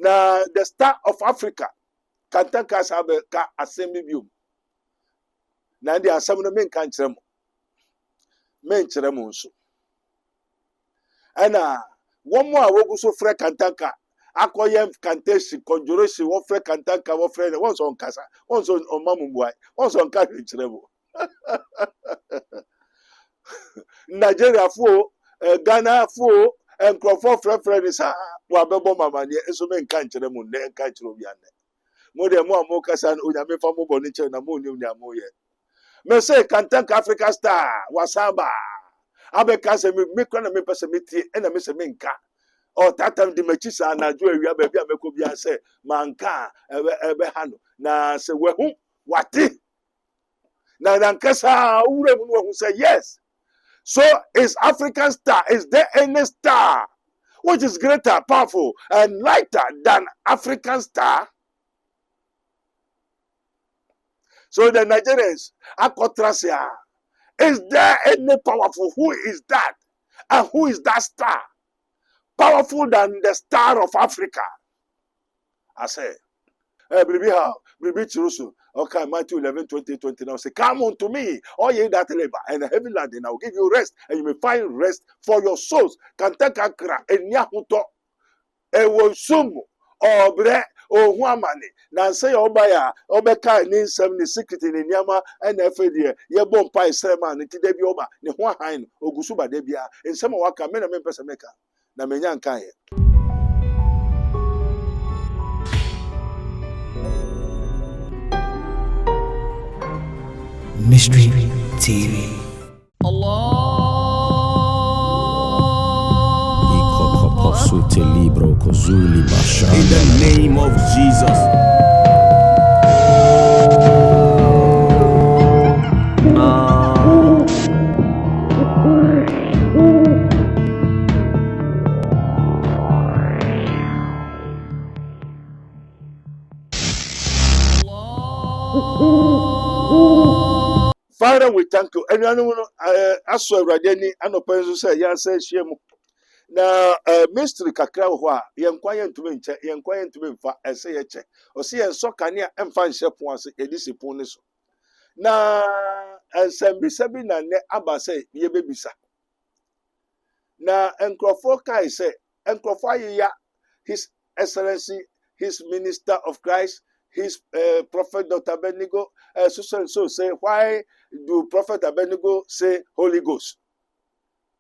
Now the star of Africa, Kantanka sabe ka assembly view. Now the assembly men can't tremble. Men tremble so. And one more wogu so frɛ Kantanka. Akoyem kanteshi conjuration wo frɛ Kantanka wo frɛ once on kasa once on mamumbuai once on ka tremble. Nigeria fo Ghana fo and Crawford friend is wabebo mama ne eso men kan kyerɛ mu ne kan kyerɛ obi ane mo de mo amokasa no nyame fa mo bɔ ne kyerɛ na mo ne nyamo ye me say Kantanka Africa star wasaba abeka se me kra na me pese me tie na me se me nka o tatam de machi sa na jo awia ba bia meko bia se manka ebe ha no na se wahu wate na nkasa wura mu no hu say yes. So is African star, is there any star which is greater, powerful, and lighter than African star? So the Nigerians, Akotrasia, is there any powerful? Who is that? And who is that star? Powerful than the star of Africa. I say, okay, Matthew 11, 20, 29. Say, come unto me, all ye that labor and a heavy laden, and I will give you rest, and you may find rest for your souls. Kantaka kra enyahuto ewonsumu obre ohuamani na say obaya obeka ni nsem ni secret ni nyama na afedie ye bompa isrema ni tidabi oba ni ho han ogusu ba dabia nsem waka me na me pese meka na menya nkan ye. Mystery TV. Allah. In the name of Jesus. Father, we thank you. And I know as well, Radeni, and Open say, yes, shame. Now, mystery kakra wa yenkwanye ntumi nche yenkwanye ntumi mfa ese ye che osi enso kania emfa nhye pon ase edisipon ne so na ensembi bi na ne abase ye bebisa na enkrofo kai se enkrofo ayeya his excellency his minister of Christ his prophet Dr. Abednego so say why do prophet Abednego say Holy Ghost?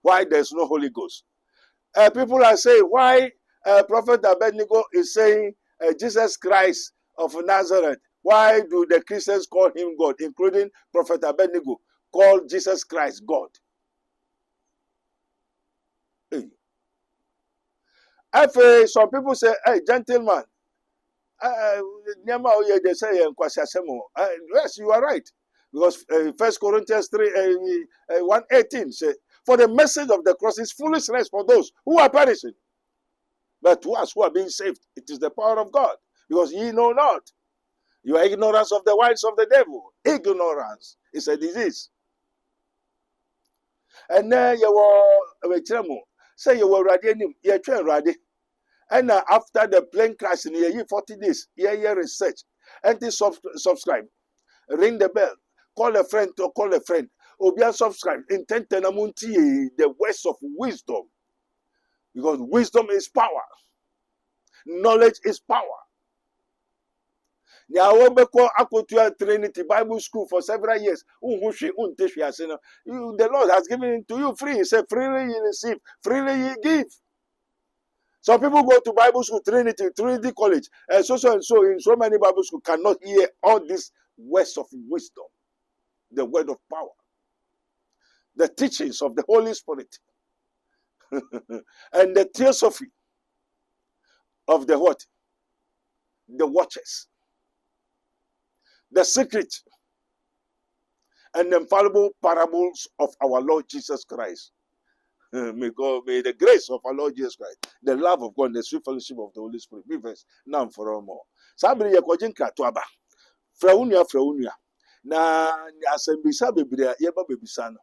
Why there's no Holy Ghost? People are saying why Prophet Abednego is saying Jesus Christ of Nazareth. Why do the Christians call him God, including Prophet Abednego, call Jesus Christ God? Hey. Some people say, hey, gentlemen, they say, yes, you are right. Because 1 Corinthians 1:18 says, for the message of the cross is foolishness for those who are perishing. But to us who are being saved, it is the power of God. Because ye know not. You are ignorance of the wiles of the devil. Ignorance is a disease. And then you were say you were ready, you train ready. And after the plane crash in year 40 days, year research, and subscribe, ring the bell, call a friend to call a friend. Obia subscribe intent the words of wisdom, because wisdom is power, knowledge is power. The Trinity Bible School for several years. The Lord has given it to you free. He said, freely you receive, freely you give. Some people go to Bible school, Trinity College, and so in so many Bible schools cannot hear all these words of wisdom, the word of power. The teachings of the Holy Spirit and the theosophy of the what? The watchers. The secret and the infallible parables of our Lord Jesus Christ. May the grace of our Lord Jesus Christ, the love of God, and the sweet fellowship of the Holy Spirit be with us now and forevermore. Sabri yakojinka tuaba. Fraunia. Na asembisa bebria yeba bebisano.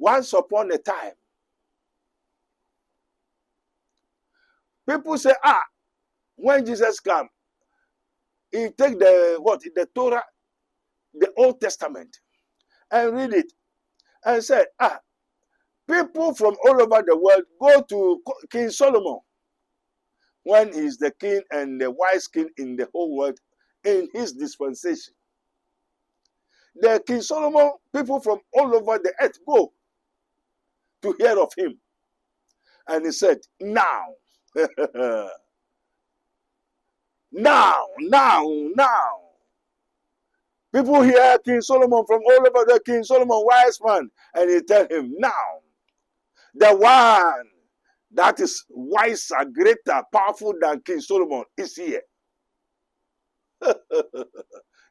Once upon a time, people say, when Jesus came, he take the Torah, the Old Testament, and read it, and said, people from all over the world go to King Solomon when he's the king and the wise king in the whole world in his dispensation. The King Solomon, people from all over the earth go to hear of him. And he said, now, now. People hear King Solomon from all over the King Solomon, wise man. And he tell him, now, the one that is wiser, greater, powerful than King Solomon is here.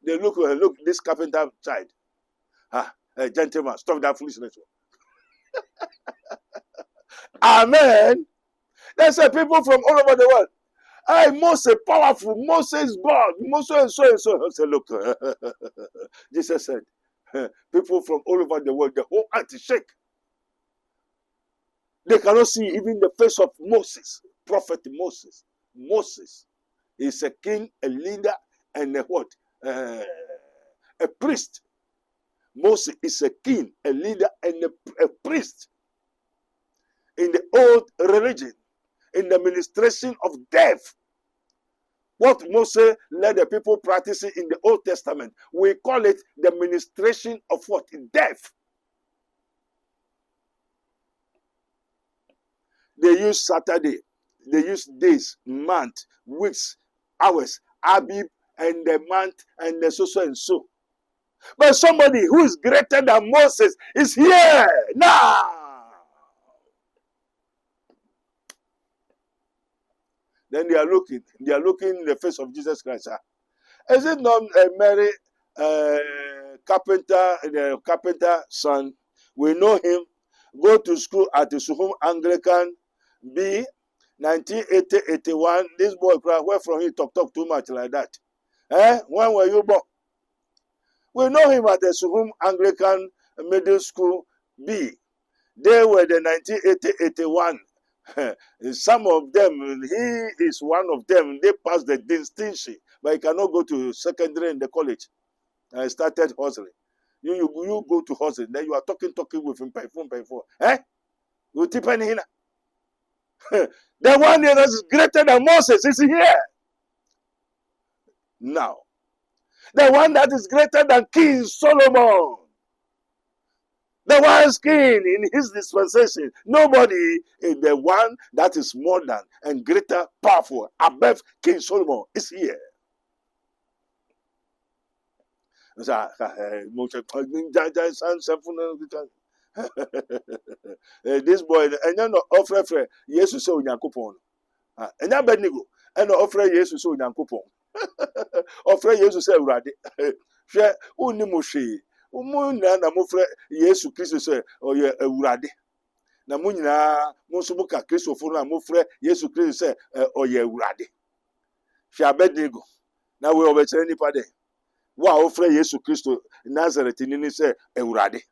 They look, this carpenter child. Gentleman, stop that foolishness. Amen. They say people from all over the world. Moses powerful, Moses God, Moses so and so. I said, look, Jesus said, people from all over the world, the whole earth is shake. They cannot see even the face of Moses, prophet Moses. Moses is a king, a leader, and a what? A priest. Moses is a king, a leader, and a priest in the old religion, in the ministration of death. What Moses led the people practicing in the Old Testament, we call it the ministration of what? Death. They use Saturday, they use days, month, weeks, hours, Abib, and the month, and the so and so. But somebody who is greater than Moses is here now. Then they are looking in the face of Jesus Christ. Is it not Mary, carpenter, the carpenter son? We know him. Go to school at the Suhum Anglican B, 1980-81. This boy, where from he talk too much like that? When were you born? We know him at the Suhum Anglican Middle School B. They were the 1980-81. Some of them, he is one of them. They passed the distinction, but he cannot go to secondary in the college. I started hustling. You go to hustling, then you are talking with him by phone. You tip any here. The one that is greater than Moses is here. Now, the one that is greater than King Solomon, the wise king in his dispensation, nobody is the one that is more than and greater, powerful, above King Solomon is here. This boy, and you know, offer Jesus so Yankupon. And Abednego, and offer Jesus so Yankupon. Offer Jesus say, Radi, share Unimushi. Umuna na mufre Yesu Kristo se oye ewurade na munyina musubuka Kristo fo na mufre Yesu Kristo se oye ewurade hwe Abednego na we obechere nipa de wa ofre Yesu Kristo Nazareth ni se ewurade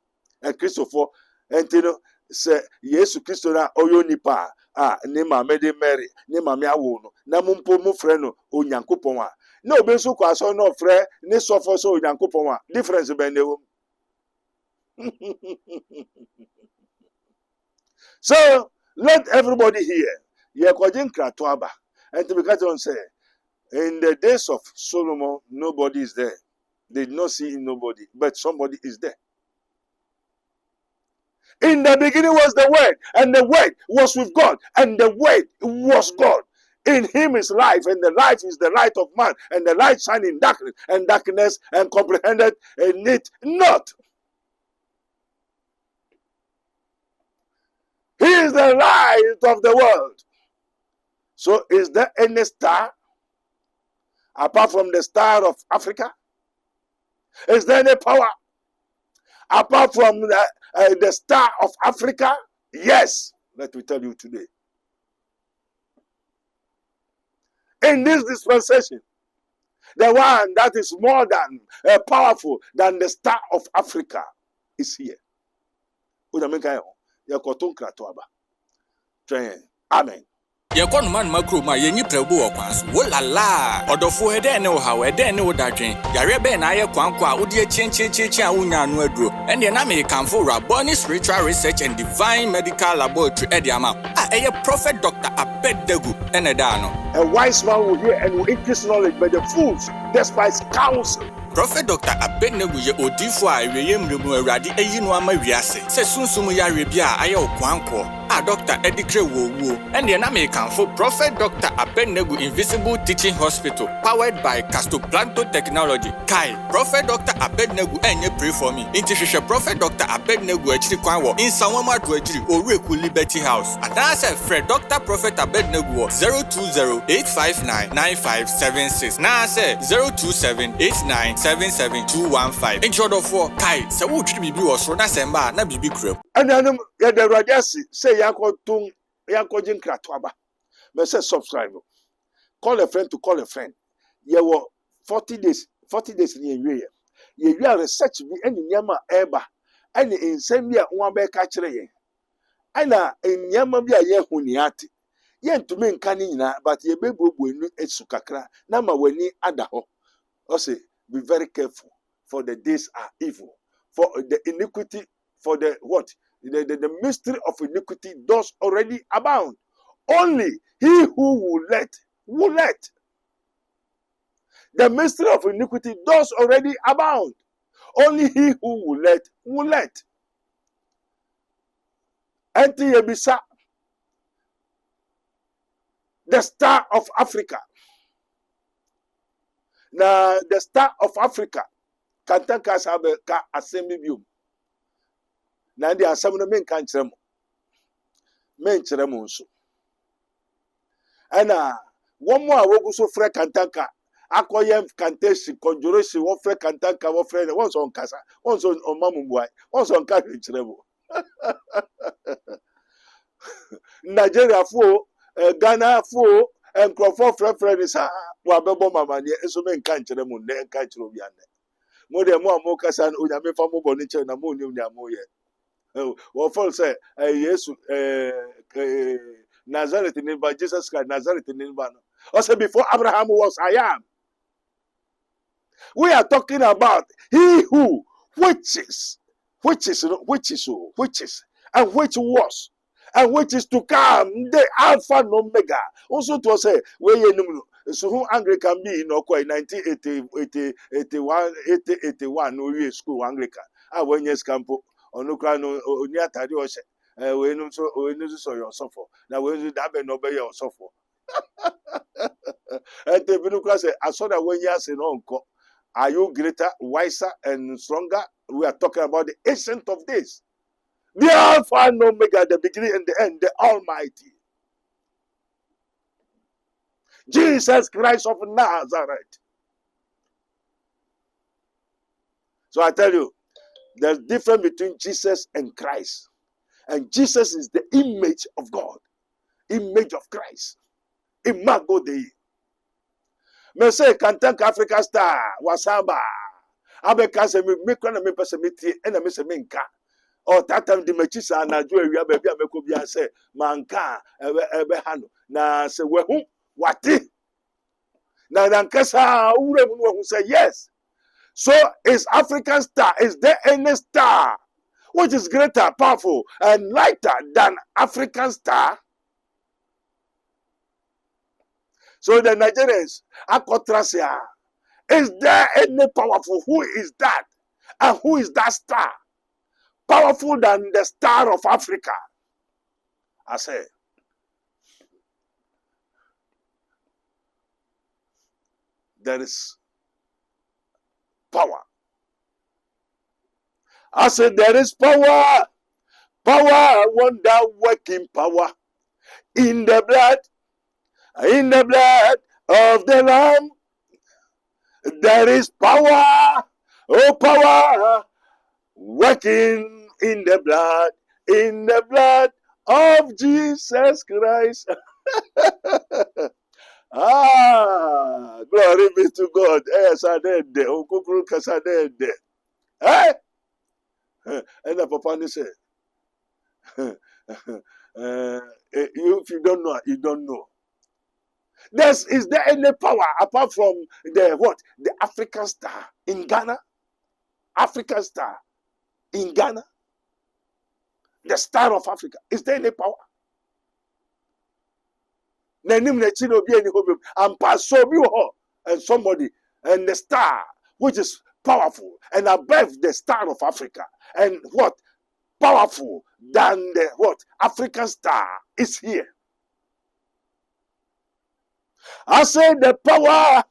Kristo fo entino se Yesu Kristo na oyo nipa ne mama de Mary ne mama awo no na mumpo mufre no onyankopon a na obenso kwa so no frɛ ne sɔfo so onyankopon a difference be ne wo. So let everybody hear. Ye kwajin kratoaba. And to because on say in the days of Solomon nobody is there. They did not see nobody, but somebody is there. In the beginning was the Word, and the Word was with God, and the Word was God. In him is life, and the life is the light of man, and the light shine in darkness, and darkness and comprehended it not. He is the light of the world. So is there any star apart from the star of Africa? Is there any power apart from the star of Africa? Yes. Let me tell you today. In this dispensation, the one that is more than powerful than the star of Africa is here. Amen. Ye kon man makro ma ye nyiprebu okwanso. Wo la la. Odofo ede ne wo ha, ede ne wo dadwen. Yare be na ye kwankwo a wodi chinchi a wonya anu aduro. Ene na me kanfo Raboni Spiritual Research and Divine Medical Laboratory ede ama. Eye Prophet Dr. Abednego ene da no. A wise man will hear and will increase knowledge, but the fools despise counsel. Prophet Dr. Abednego ye odifo a eweye mremu awurade eyi no ama wiase. Se sunsum ya rebia aye okwanko. Dr. Edikre Wowo. And the name for Prophet Dr. Abednego Invisible Teaching Hospital, powered by Castoplanto Technology. Kai, Prophet Dr. Abednego enye pray for me. Intishisha Prophet Dr. Abednego echiri kwanwo in Sawama Dwejiri Oreku Liberty House. And that's a Fred Dr. Prophet Abednego 020-859-9576. Na say 027-8977-215. In short of war, Kai, se wo twi bibi wo so na semba na bibi krem. And then the radiasi say yanko jin kratoaba. Me say subscribe. Call a friend to call a friend. Ye were 40 days in a year. Ye research be any nyama eba. Any in same year one be catch ye. Ana in nyama be a ye huniati. Yen to me nkanina, but ye be bobu enu esukakra. Nama weni adaho. Ose be very careful, for the days are evil. For the iniquity, for the what? The mystery of iniquity does already abound. Only he who will let. The mystery of iniquity does already abound. Only he who will let. Enti Yebisa, the star of Africa. Now, the star of Africa, Kantanka Sabe ka assemblium. Na ndi asam no men kan kyerem nso ana womo a wogu so frɛ kantanka akoye kanteshi conjuration wo frɛ kantanka wo frɛ won so nkasa won so omamumbuai won so nka kyerem Nigeria fo Ghana fo enkrofo frɛ ni sa wa bebo mama ne eso men kan kyerem ne nka kyerem obi ane mo de mo amokasa onyame fa mo boni kye na mo ni onyamo ye. Well, folks say, yes, Nazareth in Inba, Jesus Christ, Nazareth in Inba. Also, before Abraham was, I am. We are talking about he who, which is, and which was, and which is to come, the Alpha and Omega. Also, to say, where you so who Anglican be in Okoi 1981, no year school Anglican. I went yes campo. Onukra no oni atade o hye we no so yo sofo na we no da be no be yo sofo ente bi no kra say aso da wenyi ase no nko. Are you greater, wiser and stronger? We are talking about the ancient of days, the Alpha and Omega, the beginning and the end, the Almighty, Jesus Christ of Nazareth. So I tell you, there's difference between Jesus and Christ. And Jesus is the image of God. Image of Christ. Imago Dei. Me say Kantanka Africa star wasaba. Abeka se me kwana me pese meti ena me se menka. O tatam di mechisa na jo ewia ba bia meko bia se manka ebe hano na se wehu wate. Na nkasa ure mu no say yes. So is African star, is there any star which is greater, powerful, and lighter than African star? So the Nigerians, Akotrasia, is there any powerful? Who is that? And who is that star? Powerful than the star of Africa? I say, there is power. I said there is power, wonder working power in the blood of the Lamb. There is power, oh power, working in the blood of Jesus Christ. Glory be to God. Yes, I did. Eh? And the papa said, If you don't know, you don't know. Is there any power apart from the African star in Ghana? African star in Ghana? The star of Africa. Is there any power? And somebody, and the star, which is powerful and above the star of Africa, and what? Powerful than the African star is here. I say the power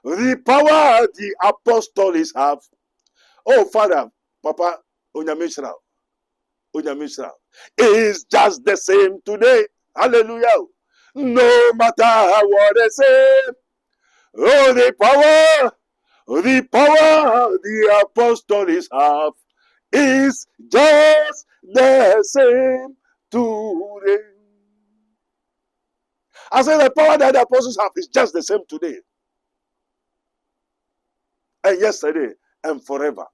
the apostles have. Oh, Father, Papa, Onyamishra, is just the same today. Hallelujah. No matter what they say, oh, the power the apostles have is just the same today. I say the power that the apostles have is just the same today, and yesterday, and forever.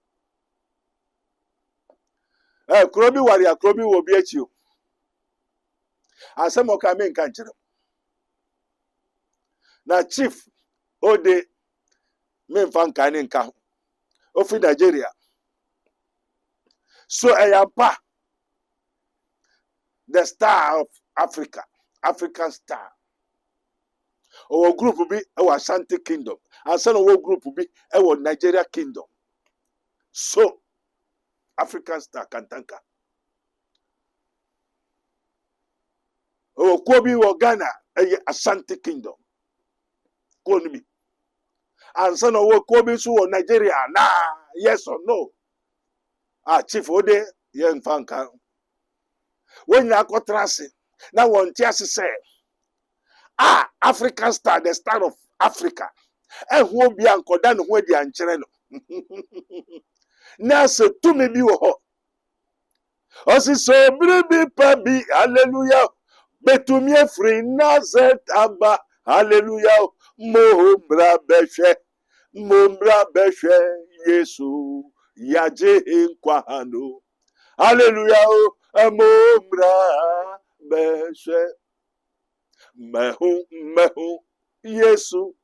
Krobi warrior, Krobi will be at you. And some of them can't. Now, Chief, Ode, men fan kanin ka, of Nigeria. So I am pa, the star of Africa, African star. Our group will be our Ashanti Kingdom, and some of our group will be our Nigeria Kingdom. So, African star Kantanka. Our Kobi or Ghana, Ashanti Kingdom. Konomi. And some of our Kobi or Nigeria, nah, yes or no. Chief Ode, young fanka. When you are contrasting, now one just say, African star, the star of Africa. And who be anchored down where the Anchereno. Now, so to me be ho. Osi so bribi pabi, hallelujah. Betumie free nazet aba, hallelujah. Mombra beshe, Yesu, yaje inkwano. Hallelujah, mombra beshe. Mehu, Yesu,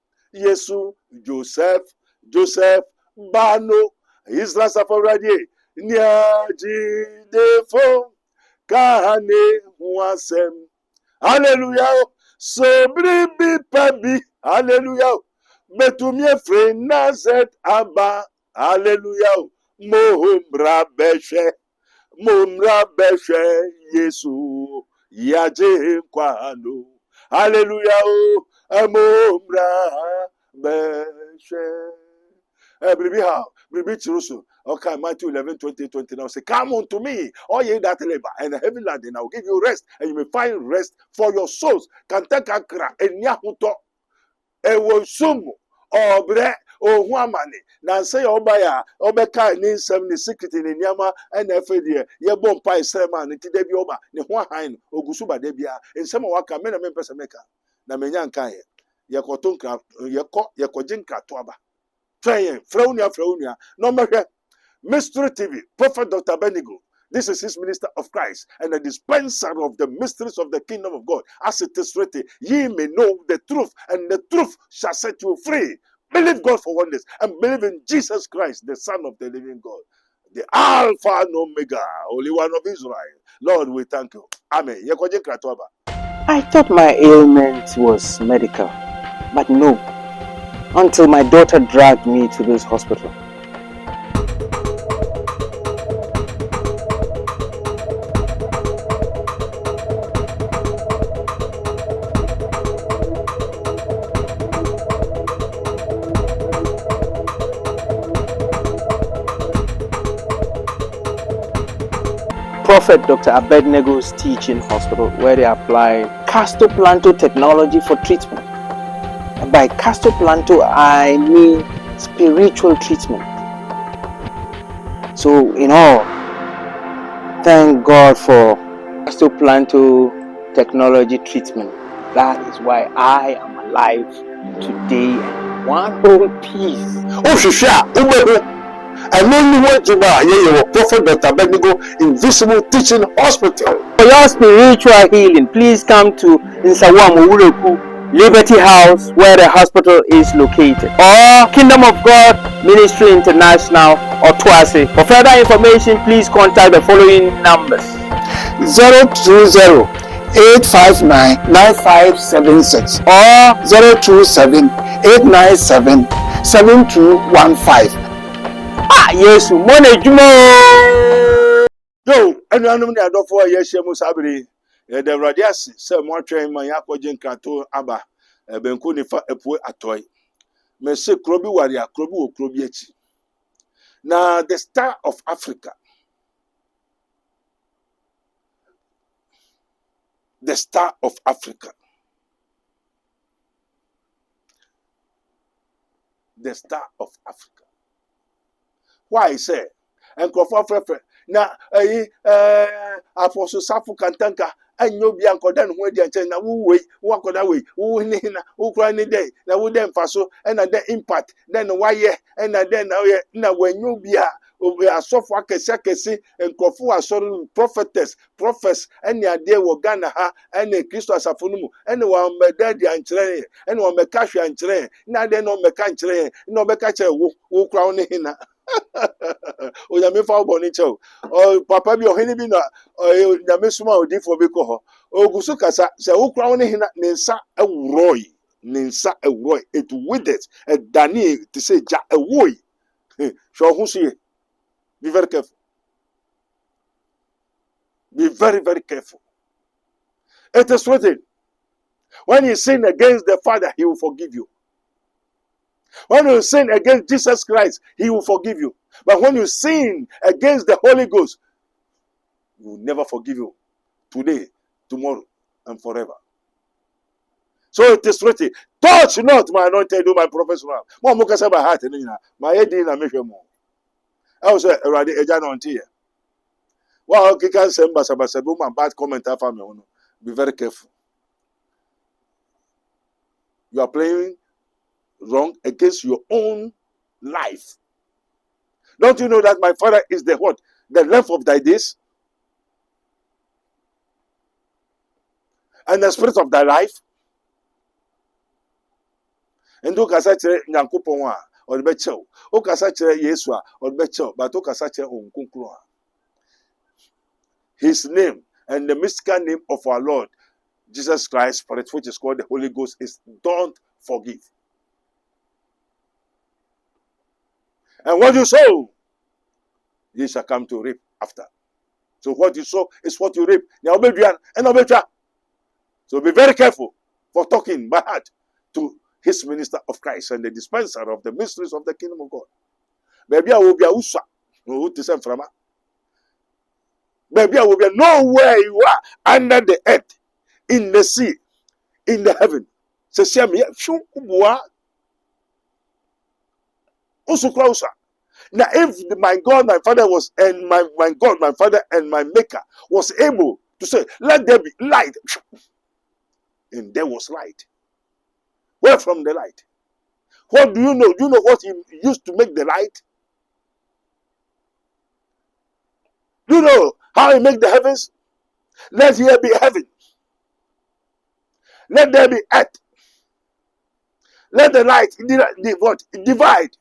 Joseph, Bano, Isla Safaradi, Nyaji defo, Kahane Wasem. Hallelujah. So bribi pabi, hallelujah. Betumie fre nazet aba, hallelujah. Mohumbra beshe, Yesu, yaje kwano. Hallelujah. Amombra beshe. Bribi Chirusu. Okay, Matthew 11:20 now say, come unto me, all ye that labor and heavy laden, and I will give you rest, and you may find rest for your souls. Kantakakra enyahuto ewosumu obre ohuamani na say obaya obeka ni nsem ni secret ni nyama na afedie ye bompa isema ni tidebi oba ni ho han ogusu badebia nsem waka me na me pese meka na menya nkan ye kotonkra ye kojinka to aba twen fraunia no mehwe Mystery TV Prophet Dr. Abednego. This is his minister of Christ and a dispenser of the mysteries of the kingdom of God. As it is written, ye may know the truth, and the truth shall set you free. Believe God for oneness, and believe in Jesus Christ, the Son of the living God, the Alpha and Omega, Holy One of Israel. Lord, we thank you. Amen. I thought my ailment was medical, but no, until my daughter dragged me to this hospital. Prophet Dr. Abednego's teaching hospital, where they apply castoplanto technology for treatment. And by castoplanto, I mean spiritual treatment. So, in all, thank God for castoplanto technology treatment. That is why I am alive today and one whole piece. Oh, Shisha, And only one Juma, yeah, Prophet Dr. Abednego Invisible Teaching Hospital. For your spiritual healing, please come to Nsawamu Ureku Liberty House, where the hospital is located, or Kingdom of God Ministry International, or Twase. For further information, please contact the following numbers: 020-859-9576 or 027-897-7215. Yesu Mone Jumo. Yo, and I'm the other for yes, Musabri. The Radias, Sir Martrain, my Aquajin Kato Abba, Benkuni for a poor atoy. May say Krobi Waria, Krobu, Krobieti. Now, the star of Africa, the star of Africa, the star of Africa. Why, say, and Kofa Frefe. Na Apostle Safu Kantanka and you be uncle then when they attend na who way walk on that way who na who cry any day na who then faso and then impact then why and then now when you be a software kesi and kofu asori prophetess prophets and ya there wo Ghana ha and Christo asafunumu and one me daddy and chere and one me cash and chere na then no me kan chere no be ka chere wo cry ni na Oyame fa boni che o papa bi ohini bi na nyame suma odi fo bi ko ho ogusu kasa se wo kra woni hina ne nsa ewroi it with it e dani to say ja ewoi so hu sie be very careful, be very very careful. It is written, when you sin against the Father, he will forgive you. When you sin against Jesus Christ, he will forgive you. But when you sin against the Holy Ghost, he will never forgive you. Today, tomorrow, and forever. So it is written, touch not my anointed, do my prophets wrong. My head in a mission more. I was already a Jan on tear. Well, you can send Basabasabu and bad comment after me. Be very careful. You are playing wrong against your own life. Don't you know that my Father is the what? The length of thy days and the spirit of thy life? And do kasache nyankopon or the becho. O kasache Yesua or becho, but o kasache onkunkro. His name and the mystical name of our Lord Jesus Christ, for it which is called the Holy Ghost, is don't forgive. And what you sow, you shall come to reap after. So what you sow is what you reap. So be very careful for talking bad to his minister of Christ and the dispenser of the mysteries of the kingdom of God. Maybe I will be a usa. Maybe I will be nowhere you are under the earth, in the sea, in the heaven. Now, if my God, my Father was, and my God, my Father, and my Maker was able to say, let there be light, and there was light. Where from the light? What do you know? Do you know what he used to make the light? Do you know how he made the heavens? Let here be heaven. Let there be earth. Let the light divide.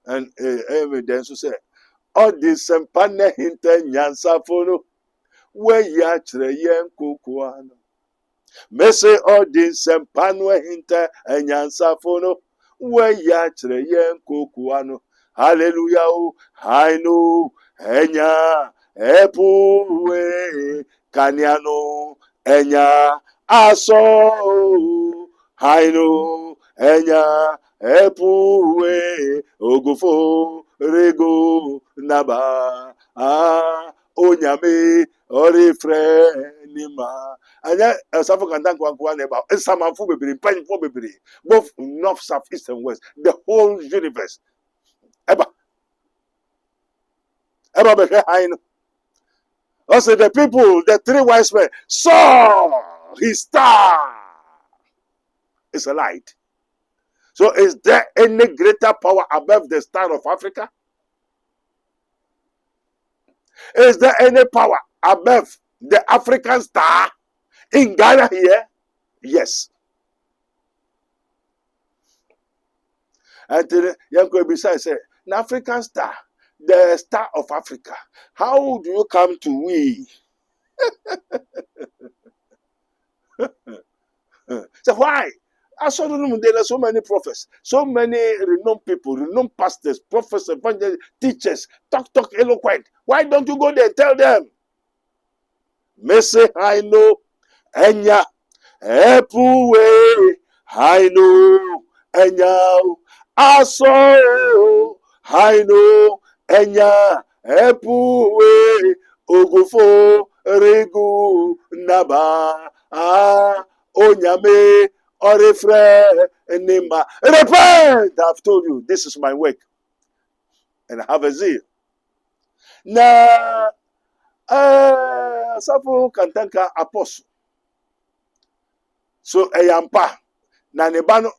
And evidence to say, all this sempane hinte nyansa fono, we ya chre yen kukuano. Mese all this sempane hinte nyansa fono, we ya chre yen kukuano. Hallelujah, I know, enya, epuwe, kanyano, enya, aso, I know, enya, epuwe, ogufo, rego, naba, onyame, orifre, nima. Anya, Safo Kantan Kwankwa neba, Samanfu bebiri, Panfo bebiri, both north, south, east, and west, the whole universe. Eba behind. Also, the people, the three wise men, saw his star. is a light. So is there any greater power above the star of Africa? Is there any power above the African star in Ghana here? Yes. And Yanko Bisa said, the African star, the star of Africa. How do you come to we? So why? I saw there are so many prophets, so many renowned people, renowned pastors, prophets, evangelists, teachers, talk eloquent. Why don't you go there and tell them? Mese I know, Enya, Epuwe, I know, Enya, Aso, I know, Enya, Epuwe, Ogufo, Regu, Naba, Onyame, Orifre, Nimba. Repent! I've told you, this is my work. And I have a zeal. Now, Sapo Kantanka Apostle. So, Eyampa, Nanebano,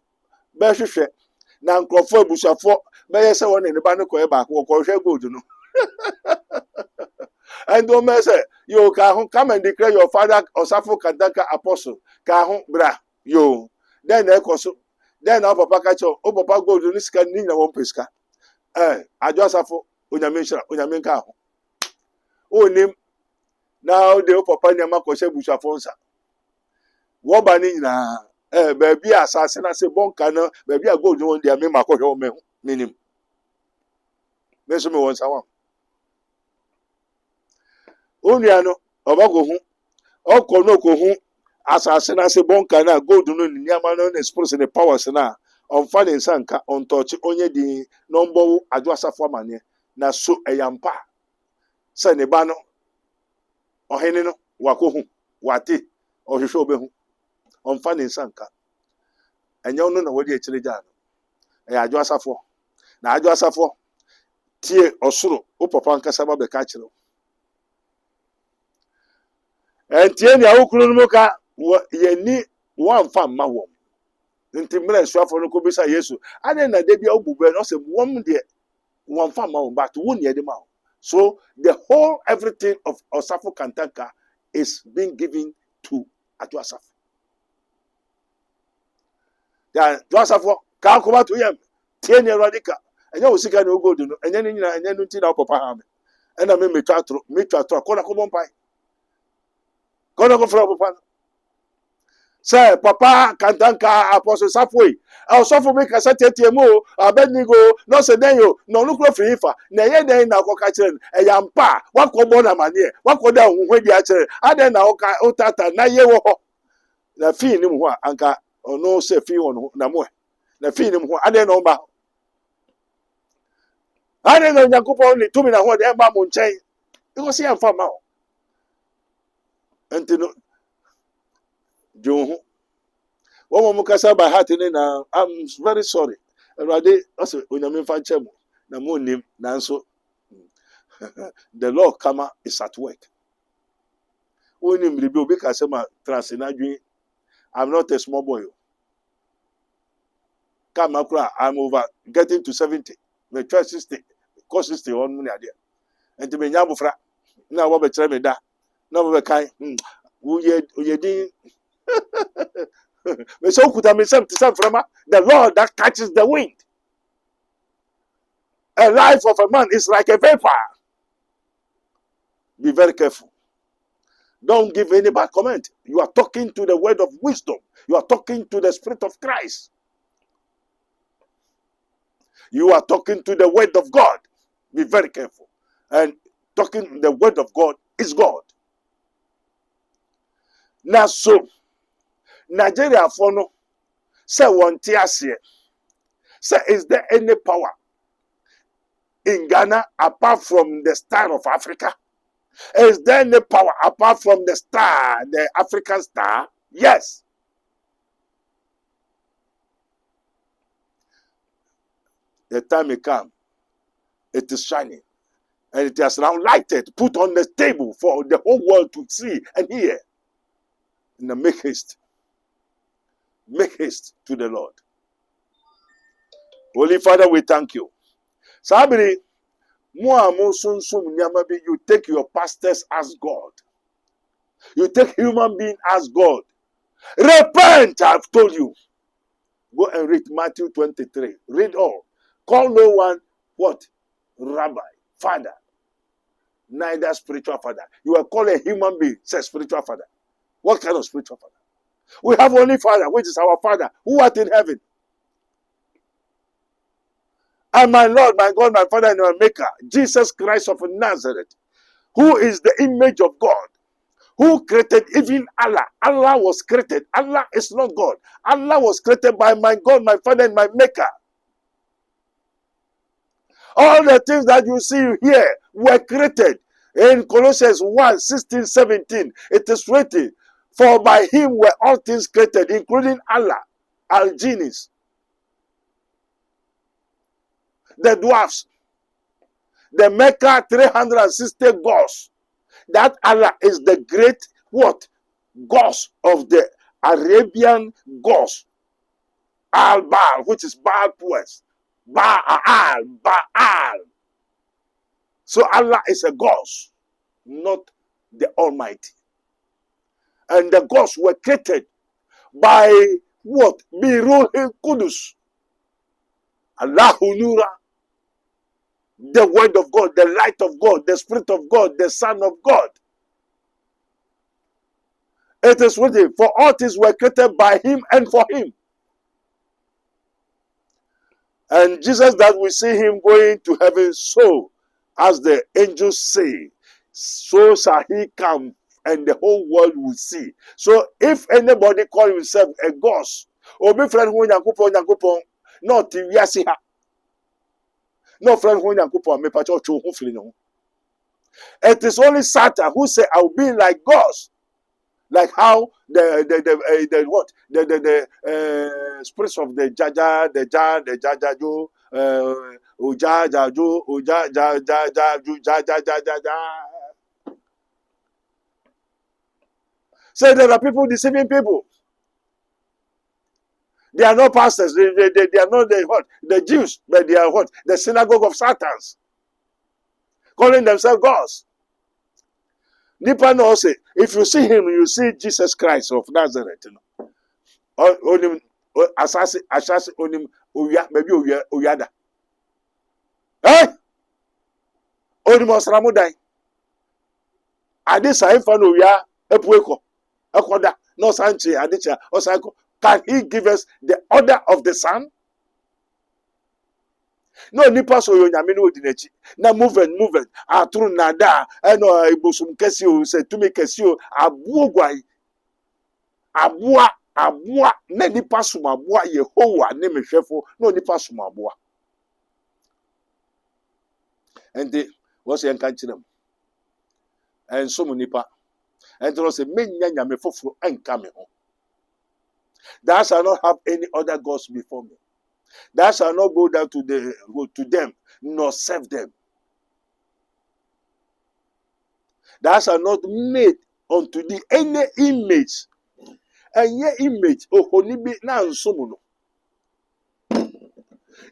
Beshushe, Nankofo, Bushafo, Mayesa one in the Bano Koeba, or Koshe good, And don't mess it. You can come and declare your father or Sapo Kantanka Apostle. Kahun Bra, yo. Then Ekoso, then our Papa Kacho, O Papa go to this can Nina one pesca. I just have Unyaminka. Oh, name. Now the Papa Yamakoshe Bushafonsa. Wobani na baby assassin say bon kana baby I go do their me makoshe me minim. Me so me won sawan. Onua no obago hu. Okono ko hu assassin say bon kana go do no nyama no express the powers na on fa ne sanka on touch onye di number adu asafo amane na so eyampa. Se ne ba no ohene no wakohu wate ohwehwe obehu on fa ne sanka enye no na wodi ekire gya no e adu asafo na adu asafo tie osoro o papa nkasa ba be ka kire entie ni awukuru no ka yeni wan fa ma wo nti mra suafo no ko bisa Yesu ade na de bia obube no se wom de wan fa ma wo but wo ne de ma. So the whole everything of Osafo Kantanka is being given to Adu Asafo. Ya Adu Asafo ka akoma to yam tie ne radika enya wo sika ne ogodu no enya ne nyina enya no nti na papa ha me ena me metwa atro kona ko bompai kona ko fra papa say papa Kantanka Apostle Safwe Osafo me ka satetie mo Abednego no se den yo no nukro free fa na ye den na ko ka kire eyampa wakobo na mane wakoda ohwedi a kire aden na otata na ye wo ho na fi ni mu ho anka ono se fi ono na mo na fi ni mu ho aden na ba aden na Nyankopon ni tumi na ho de ba mo nchen iko se yamfa ma ho enti no John One mukasa by heart in now. I'm very sorry. Rade also unyamin fa chemo na mo nim nanso the Lord kama is at work. Onim ribi obi ka se ma transinadwi. I'm not a small boy. Kama kura I'm over getting to 70. Me try 60. Cost 60 on money there. Enti me nya bofra na wo be kire me da. Na wo be kan uye din the Lord that catches the wind. A life of a man is like a vapor. Be very careful. Don't give any bad comment. You are talking to the word of wisdom. You are talking to the Spirit of Christ. You are talking to the word of God. Be very careful. And talking the word of God is God. Now so Nigeria for no say one tiasie. Say is there any power in Ghana apart from the star of Africa? Is there any power apart from the star, the African star? Yes. The time may come. It is shining. And it is now lighted, put on the table for the whole world to see and hear. And make haste. Make haste to the Lord. Holy Father, we thank you. Sabri, you take your pastors as God. You take human being as God. Repent, I've told you. Go and read Matthew 23. Read all. Call no one what? Rabbi, father. Neither spiritual father. You are called a human being, says spiritual father. What kind of spiritual father? We have only Father, which is our Father, who art in heaven. And my Lord, my God, my Father, and my Maker, Jesus Christ of Nazareth, who is the image of God, who created even Allah. Allah was created. Allah is not God. Allah was created by my God, my Father, and my Maker. All the things that you see here were created. In Colossians 1, 16, 17, it is written, for by him were all things created, including Allah, al-Jinis, the dwarfs, the Mecca 360 gods. That Allah is the great what? Gods of the Arabian gods. Al-Baal, which is Baal Pues. Baal. So Allah is a God, not the Almighty. And the gods were created by what? Biruhi Kudus. Allahu Nura. The word of God, the light of God, the spirit of God, the Son of God. It is written, for all things were created by him and for him. And Jesus, that we see him going to heaven, so as the angels say, so shall he come, and the whole world will see. So if anybody call himself a ghost, obi friend who Nyankopon, not wiase ha. No friend who Nyankopon me pacho cho hu fili no. It is only Satan who say I will be like gods. Like how the spirits of the Jaja, the Jajaju, Ujajaju, Ujajajaja. So there are people deceiving people. They are not pastors. They are not the Jews, but they are what? The synagogue of Satans, calling themselves gods. Nipa no say, if you see him, you see Jesus Christ of Nazareth. Onim asasi onim uya maybe uyada. Eh? Onim osramu dai. Ade sai fa no uya epueko. Ekoda no sanche adecha osanko. Can he give us the order of the sun? No nipa so yo nyame no odinechi na move aturu nada eno ibosum kesi o se tumi kesi o abuo gwai aboa na nipa sum aboa Yehowa ne mehwefo no nipa sum aboa enti wo se enka nkirem enso mu nipa enti wo se menya nyame foforo enka me ho. Thou shall not have any other gods before me. Thou shalt not go down to them, nor serve them. Thou shalt not make unto thee any image. And ye image, oh, honibi na nsumuno.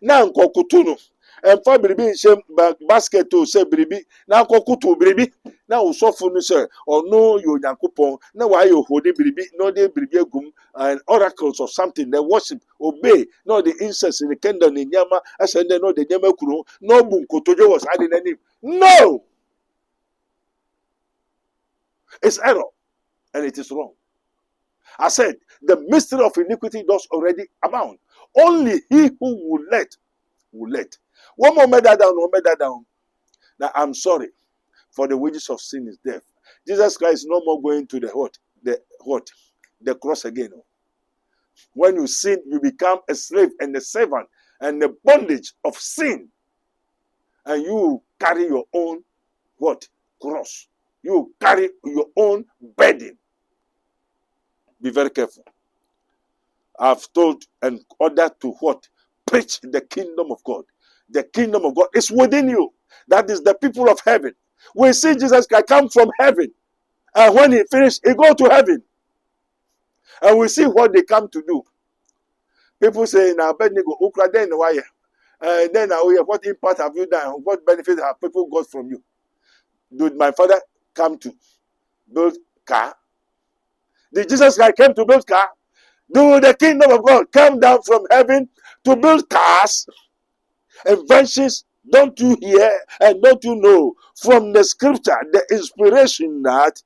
Na nkokutuno. And for bribi shem basket to say bribi. Na kokutu bribi. Na usofu no say or no yo Nyankopon. Na why you hodi bribi no de bribi gum and oracles or something. They worship, obey. No the incense in the candle in Yama. I said they know the Yama kuru. No boom kotojo was adding any. No. It's error and it is wrong. I said the mystery of iniquity does already abound. Only he who will let. One more made that down. Now I'm sorry, for the wages of sin is death. Jesus Christ is no more going to the cross again. When you sin, you become a slave and a servant and the bondage of sin, and you carry your own cross. You carry your own burden. Be very careful. I've told and ordered to preach the kingdom of God. The kingdom of God is within you. That is the people of heaven. We see Jesus Christ come from heaven. And when he finished, he go to heaven. And we see what they come to do. People say, now Abednego, Ukra, then why? Then what impact have you done? What benefit have people got from you? Did my father come to build car? Did Jesus Christ came to build car? Do the kingdom of God come down from heaven to build cars? Inventions, don't you hear and don't you know from the scripture, the inspiration that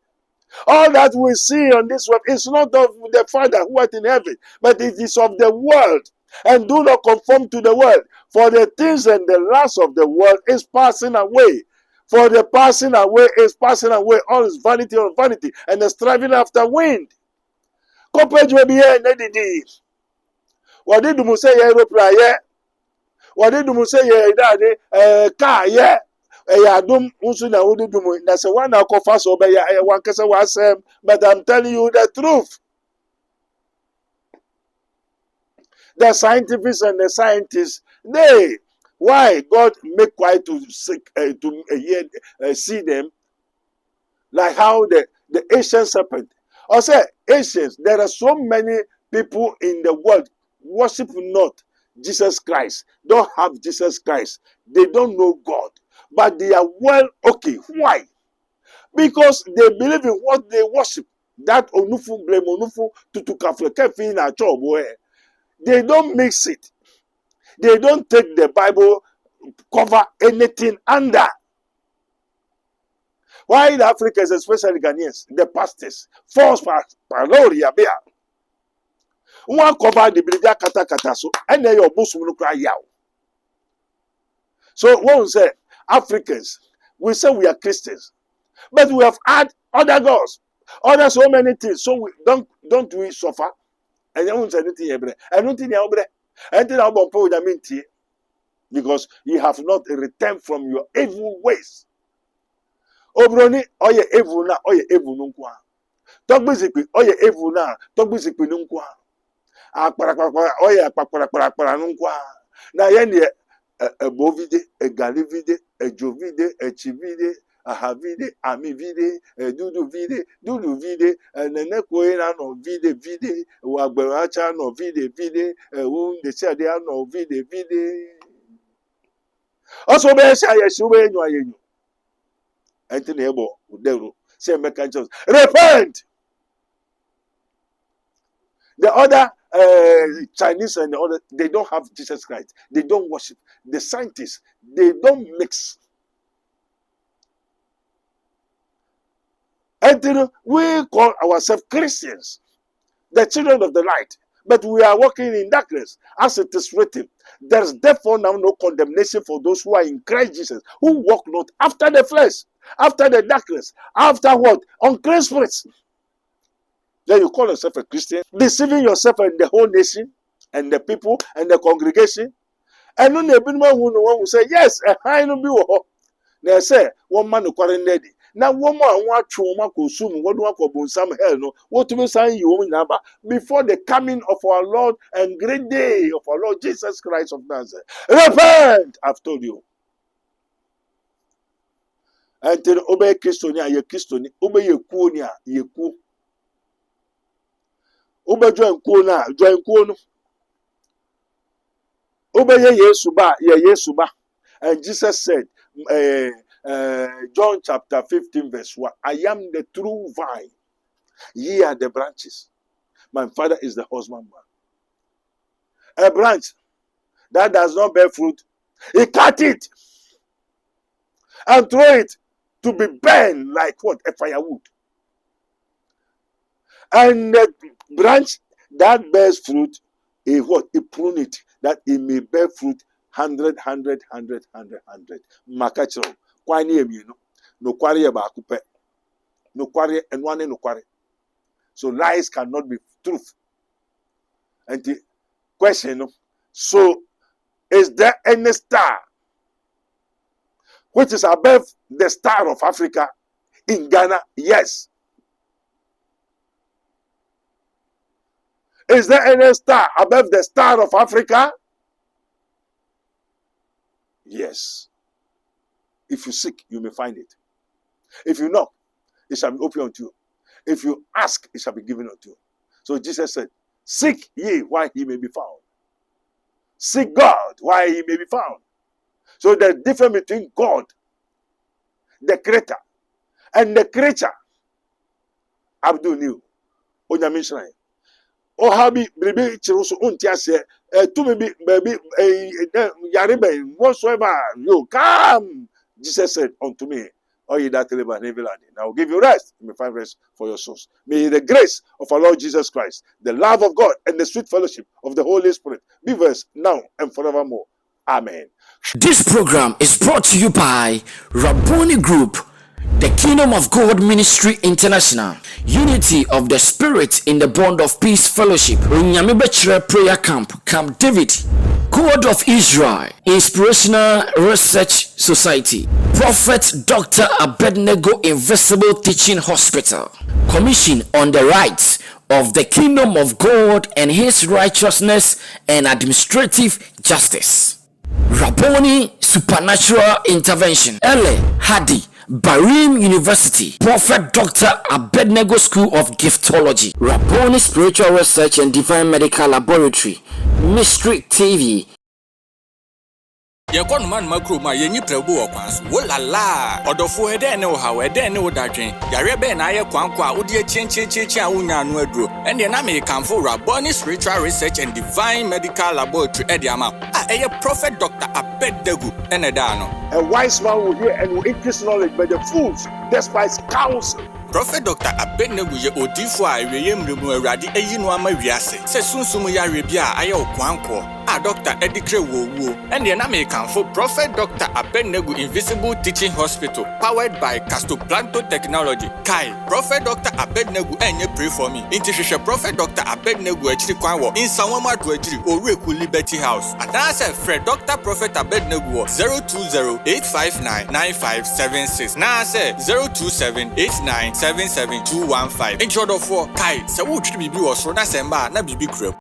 all that we see on this web is not of the Father who art in heaven, but it is of the world. And do not conform to the world, for the things and the lust of the world is passing away. For the passing away is passing away. All is vanity on vanity, and the striving after wind. Compared to be here, what did you say? Aeroplane, what did you say? Car, yeah. Adum unsu na wodi dum na se wan na kofa so be ya wan kese wasem, but I'm telling you the truth. The scientists and the scientists, they why God make quiet to see them, like how the ancient serpent. I say ancients, there are so many people in the world worship not Jesus Christ, don't have Jesus Christ, they don't know God, but they are well okay. Why? Because they believe in what they worship. That onufu blame onufu tutukafle kefi na chobo. They don't mix it. They don't take the Bible, cover anything under. Why the Africans, especially Ghanaians, the pastors, false paroria bear. One cover the Briga kata kata so, and then your bosom will cry out. So one will say, Africans, we say we are Christians, but we have had other gods, other so many things. So we don't we suffer? And you won't say anything here, I don't think you're anything about because you have not returned from your evil ways. Obroni, oye evil na, oye evil nunkwa. Togbizikwi, oye evil na, togbizikwi nunkwa. Akparakpara, oye akparakpara nunkwa. Na yende ebovide, egalivide, ejovide, echivide, ahavide, amivide, dudu vide, nenekwe no vide, wagberacha no vide, ndesiade no vide. Also be sha yesu be enyo ayenyo. Enti na ebo udero say make just repent. The other Chinese and the other, they don't have Jesus Christ. They don't worship. The scientists, they don't mix. And we call ourselves Christians, the children of the light, but we are walking in darkness, as it is written. There is therefore now no condemnation for those who are in Christ Jesus, who walk not after the flesh, after the darkness, after what? Unclean spirits. Then you call yourself a Christian, deceiving yourself and the whole nation, and the people, and the congregation. And then the one who say, yes, a high no be. They say, one man who quarantined. Now, one man want to consume what one could some hell no. What to be saying you number before the coming of our Lord and great day of our Lord Jesus Christ of Nazareth. Repent, I've told you. Until obey Christonia, ye Christoni, obey ye kuonia, ye ku. Obey join kuona, join kuono. Obey ye Yesuba, ye Yesuba. And Jesus said, John chapter 15 verse 1, I am the true vine, ye are the branches. My Father is the husbandman. A branch that does not bear fruit, he cut it and throw it to be burned like what? A firewood. And the branch that bears fruit, he what? He prune it that it may bear fruit 100. Makachiro. Kwani emino. No kwari eba akupe. No kwari and one no kwari. So lies cannot be truth. And the question, so is there any star which is above the star of Africa in Ghana? Yes. Is there any star above the star of Africa? Yes. If you seek, you may find it. If you knock, it shall be opened unto you. If you ask, it shall be given unto you. So Jesus said, seek ye while he may be found. Seek God while he may be found. So there's difference between God, the creator, and the creature. Abdul knew. Onyame shrine. O habi baby chiruso untiase to me baby yaribe whatsoever you come. Jesus said unto me, all ye that labor and heavy laden, I will give you rest. You may find rest for your souls. May the grace of our Lord Jesus Christ, the love of God, and the sweet fellowship of the Holy Spirit be with us now and forevermore. Amen. This program is brought to you by Rabboni Group, the Kingdom of God Ministry International, Unity of the Spirit in the Bond of Peace Fellowship, Nyamibechre Prayer Camp, Camp David, God of Israel, Inspirational Research Society, Prophet Dr. Abednego Invisible Teaching Hospital, Commission on the Rights of the Kingdom of God and His Righteousness and Administrative Justice, Rabboni Supernatural Intervention, Ele Hadi, Barim University, Prophet Dr. Abednego School of Giftology, Rabboni Spiritual Research and Divine Medical Laboratory, Mystery TV. Yakon man makro ma yenyi prebu okwanso wolala odofo ede ne wo hawo ede ne wo dadwen yare be na aye kwankwa a wodi chenchecheche a wonya no aduro ene na me kanfo Rabboni Spiritual Research and Divine Medical Laboratory ede ama eye Prophet Dr. Abednego ene da no. A wise man will hear and will increase knowledge, but the fools despise counsel. Prophet Dr. Abednego ye odifo a reyemremu awrade ayi no ama wiase se sunsum yare bia aye okwanko Dr. Edikre Wowo ene na me kanfo Prophet Dr. Abednego Invisible Teaching Hospital powered by Castoplanto Technology. Kai Prophet Dr. Abednego enye pray for me. Inti hwehwe Prophet Dr. Abednego achiri kwan wo Insanwama do achiri Oreku Liberty House. Adana Fred Dr. Prophet Abednego 020-859-9576 na se 027-8977-215. Intro do for Kai se wo twiri bibi wo so na semba na bibi kram.